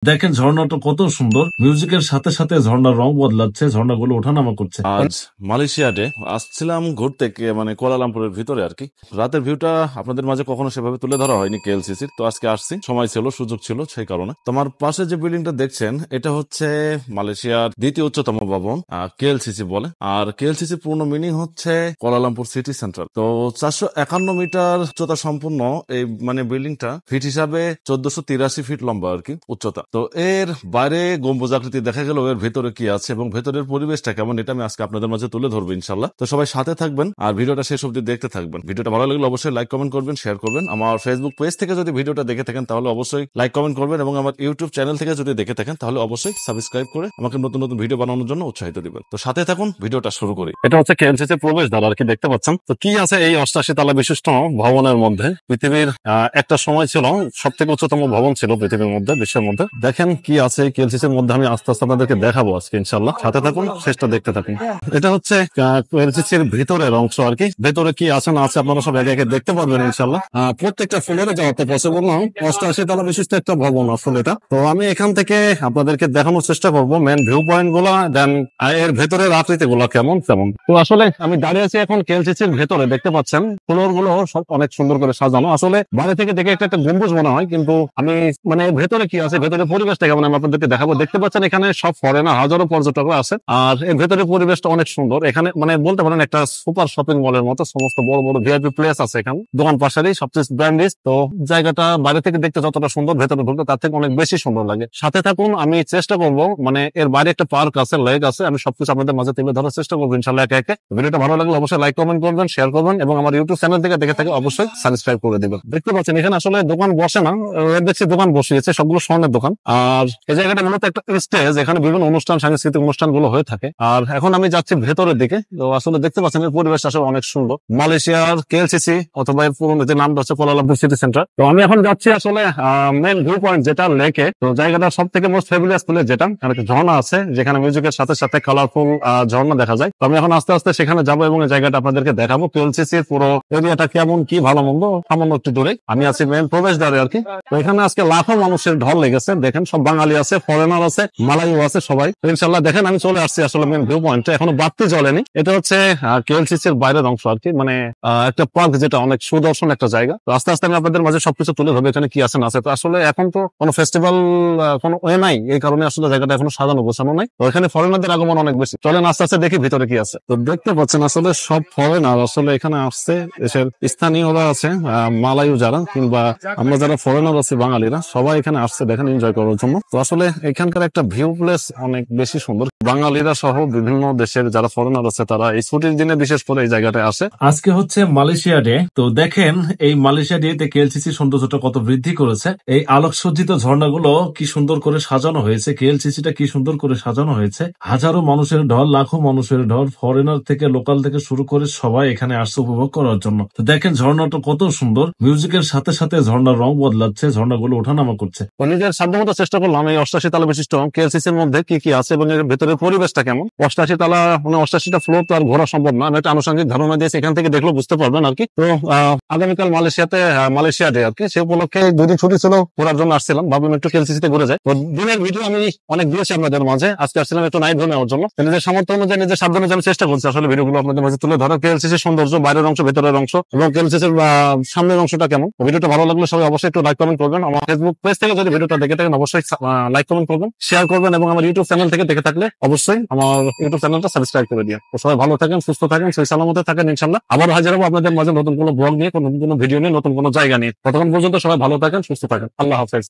দেখেন ঝর্ণাটা কত সুন্দর, মিউজিকের সাথে সাথে ঝর্ণার রং বদলাচ্ছে, ঝর্ণাগুলো ওঠানামা করছে। আজ মালয়েশিয়াতে আসছিলাম ঘুরতে, মানে কুয়ালালামপুরের ভিতরে আর কি। রাতের ভিউটা আপনাদের মাঝে কখনো সেভাবে তুলে ধরা হয়নি কেএলসিসির, তো আজকে আসছি, সময় ছিল, সুযোগ ছিল, সেই কারণে। তোমার পাশে যে বিল্ডিংটা দেখছেন এটা হচ্ছে মালয়েশিয়ার দ্বিতীয় উচ্চতম ভবন, কেএলসিসি বলে। আর কেএলসিসি পূর্ণ মিনিং হচ্ছে কুয়ালালামপুর সিটি সেন্টার। তো 451 মিটার উচ্চতা সম্পূর্ণ এই মানে বিল্ডিংটা, ফিট হিসাবে 1483 ফিট লম্বা আর কি উচ্চতা। তো এর বাইরে গম্বুজাকৃতি দেখা গেল, এর ভেতরে কি আছে এবং ভেতরের পরিবেশটা কেমন, এটা আমি আজকে আপনাদের মাঝে তুলে ধরবো ইনশাল্লাহ। তো সবাই সাথে থাকবেন আর ভিডিওটা শেষ অবধি দেখতে থাকবেন। ভিডিওটা ভালো লাগলে অবশ্যই লাইক কমেন্ট করবেন, শেয়ার করবেন। আমার ফেসবুক পেজ থেকে যদি ভিডিওটা দেখে থাকেন তাহলে অবশ্যই লাইক কমেন্ট করবেন, এবং আমার ইউটিউব চ্যানেল থেকে যদি দেখে থাকেন তাহলে অবশ্যই সাবস্ক্রাইব করে আমাকে নতুন নতুন ভিডিও বানানোর জন্য উৎসাহিত দিবেন। তো সাথে থাকুন, ভিডিওটা শুরু করি। এটা হচ্ছে কেএলসিসি প্রবেশ দ্বার আর কি, দেখতে পাচ্ছেন। তো কি আছে এই 88 তলা বিশিষ্ট ভবনের মধ্যে? পৃথিবীর একটা সময় ছিল সব থেকে উচ্চতম ভবন ছিল পৃথিবীর মধ্যে, বিশ্বের মধ্যে। দেখেন কি আছে কেএলসিসির মধ্যে, আমি আস্তে আস্তে আপনাদেরকে দেখাবো আজকে ইনশাল্লাহ। সাথে থাকুন, শেষটা দেখতে থাকুন। এটা হচ্ছে কেএলসিসির ভিতরের অংশ আর কি। ভেতরে কি আছে না আছে আপনারা সব একে একে দেখতে পারবেন ইনশাল্লাহ। প্রত্যেকটা ফ্লোরে যাওয়া তো পসিবল না, 88 তলা বিশিষ্ট একটা ভবন আসলে এটা। তো আমি এখান থেকে আপনাদেরকে দেখানোর চেষ্টা করবো মেন ভিউ পয়েন্ট গুলা, দেন এর ভেতরের আকৃতি গুলা কেমন তেমন। তো আসলে আমি দাঁড়িয়ে আছি এখন কেএলসিসির ভেতরে, দেখতে পাচ্ছেন ফ্লোর গুলো সব অনেক সুন্দর করে সাজানো। আসলে বাইরে থেকে দেখে একটা গম্বুজ মনে হয়, কিন্তু আমি মানে ভেতরে কি আছে, ভেতরে পরিবেশটা কেমন আমি আপনাদেরকে দেখাবো। দেখতে পাচ্ছেন এখানে সব ফরেনার, হাজারো পর্যটকরা আছে। আর এর ভেতরে পরিবেশটা অনেক সুন্দর। এখানে মানে বলতে পারেন একটা সুপার শপিং মলের মতো, সমস্ত বড় বড় ভিআইপি প্লেস আছে এখানে, দোকান পাশারি সবচেয়ে ব্র্যান্ডেড। তো জায়গাটা বাইরে থেকে দেখতে যতটা সুন্দর, ভেতরে ঢুকতে তার থেকে অনেক বেশি সুন্দর লাগে। সাথে থাকুন, আমি চেষ্টা করবো, মানে এর বাইরে একটা পার্ক আছে, লেক আছে, আমি সবকিছু আপনাদের মাঝে তুলে ধরার চেষ্টা করবো ইনশাল্লাহ একে একে। ভিডিওটা ভালো লাগলে অবশ্যই লাইক কমেন্ট করবেন, শেয়ার করবেন, এবং আমার ইউটিউব চ্যানেল থেকে দেখে থাকে অবশ্যই সাবস্ক্রাইব করে দিবেন। দেখতে পাচ্ছেন এখানে আসলে দোকান বসে না, দেখছি দোকান বসিয়েছে, সবগুলো স্বর্ণের দোকান। আর এই জায়গাটা মূলত একটা স্টেজ, এখানে বিভিন্ন অনুষ্ঠান, সাংস্কৃতিক অনুষ্ঠান গুলো হয়ে থাকে। আর এখন আমি যাচ্ছি ভেতরের দিকে। তো আসলে দেখতে পাচ্ছেন এর পরিবেশ আসলে অনেক সুন্দর। মালয়েশিয়ার কেএলসিসি অথবা এর পুরো যে নামটা হচ্ছে কুয়ালালামপুর সিটি সেন্টার। তো আমি এখন যাচ্ছি আসলে মেন ভিউ পয়েন্ট যেটা লেকে। তো জায়গাটা সব থেকে মোস্ট ফেভিলিয়াস প্লেস যেটা, একটা ঝর্ণা আছে যেখানে মিউজিকের সাথে সাথে কালারফুল ঝর্ণা দেখা যায়। তো আমি এখন আস্তে আস্তে সেখানে যাবো এবং এই জায়গাটা আপনাদেরকে দেখাবো। কেএলসিসির পুরো এরিয়াটা কেমন, কি ভালো মন্দ সামান্য একটু দূরে আমি আছি মেন প্রবেশ দ্বারে আর কি। তো এখানে আজকে লাখো মানুষের ঢল লেগেছে, দেখেন সব বাঙালি আছে, ফরেনার আছে, মালাইও আছে, সবাই। ইনশাল্লাহ দেখেন আমি চলে আসছি আসলে মেন ভিউ পয়েন্টে, এখনো বাড়তি জ্বলেনি। এটা হচ্ছে কেএলসিসির বাইরের অংশ আর কি, মানে একটা পার্ক যেটা অনেক সুদর্শন একটা জায়গা। তো আস্তে আস্তে আমি আপনাদের মাঝে সবকিছু তুলে ধরবো এখানে কি আছে না আছে। তো আসলে এখন তো কোনো ফেস্টিভ্যাল কোনো ওয়ে নাই, এই কারণে আসলে জায়গাটা এখনো সাজানো গোছানো নাই। তো এখানে ফরেনারদের আগমন অনেক বেশি। চলেন আস্তে আস্তে দেখি ভিতরে কি আছে। তো দেখতে পাচ্ছেন আসলে সব ফরেনার আসলে এখানে আসছে, দেশের স্থানীয়রা আছে, মালায়ু যারা কিংবা আমরা যারা ফরেনার আছি বাঙালিরা, সবাই এখানে আসছে দেখেন এনজয় করার জন্য। তো আসলে এখানকার একটা ভিউ প্লেস অনেক বেশি সুন্দর। বাঙালিরা সহ বিভিন্ন দেশের যারা ফরেনার আছে তারা এই ছুটির দিনে বিশেষ করে এই জায়গাটায় আসে। আজকে হচ্ছে মালয়েশিয়া ডে। তো দেখেন এই মালয়েশিয়া ডে তে কেএলসিসি সৌন্দর্যটা কত বৃদ্ধি করেছে। এই আলোকসজ্জিত ঝর্ণাগুলো কি সুন্দর করে সাজানো হয়েছে, কেএলসিসিটা কি সুন্দর করে সাজানো হয়েছে। হাজারো মানুষের ঢল, লাখো মানুষের ঢল, ফরেনার থেকে লোকাল থেকে শুরু করে সবাই এখানে আসছে উপভোগ করার জন্য। তো দেখেন ঝর্ণাটা কত সুন্দর, মিউজিকের সাথে সাথে ঝর্ণার রং বদলাচ্ছে, ঝর্ণাগুলো ওঠানামা করছে। নিজের সাধ্যমতো চেষ্টা করলাম এই 88 তলা বিশিষ্ট কেএলসিসির মধ্যে কি কি আছে এবং এর ভেতরের পরিবেশটা কেমন। 88 তলা মানে 88টা ফ্লোর তো আর ঘোরা সম্ভব না, আমি একটা আনুষঙ্গিক ধারণা দিয়েছি, এখান থেকে দেখলেও বুঝতে পারবেন আর কি। তো আগামীকাল মালয়েশিয়া ডে আর কি, সে উপলক্ষে 2 দিন ছুটি ছিল, ঘোরার জন্য আসছিলাম, ভাবলাম একটু কেএলসিসিতে ঘুরে যায়। তো দিনের ভিডিও আমি অনেক দিয়েছি আপনাদের মাঝে, আজকে আসছিলাম একটু নাইট ভিউ নেওয়ার জন্য। নিজের সামর্থ্য অনুযায়ী, নিজের সাবধানে আমি চেষ্টা করছি আসলে ভিডিওগুলো আপনাদের মাঝে তুলে ধরো। কেএলসিসির সৌন্দর্য, বাইরের অংশ, ভেতরের অংশ এবং কেএলসিসির সামনের অংশটা কেমন। ভিডিওটা ভালো লাগলে সবাই অবশ্যই একটু লাইক কমেন্ট করবেন। আমার ফেসবুক পেজ থেকে যদি ভিডিওটা দেখে থাকেন অবশ্যই লাইক কমেন্ট করবেন, শেয়ার করবেন, এবং আমার ইউটিউব চ্যানেল থেকে দেখে থাকলে অবশ্যই আমার ইউটিউব চ্যানেলটা সাবস্ক্রাইব করে দিয়ে। তো সবাই ভালো থাকেন, সুস্থ থাকেন, সেই সালামতে থাকেন ইনশাল্লাহ। আবার হাজির হবো আপনাদের মাঝে নতুন কোনো ব্লগ নিয়ে, নতুন কোনো ভিডিও নিয়ে, নতুন কোনো জায়গা নিয়ে। ততক্ষণ পর্যন্ত সবাই ভালো থাকেন, সুস্থ থাকেন। আল্লাহ হাফেজ।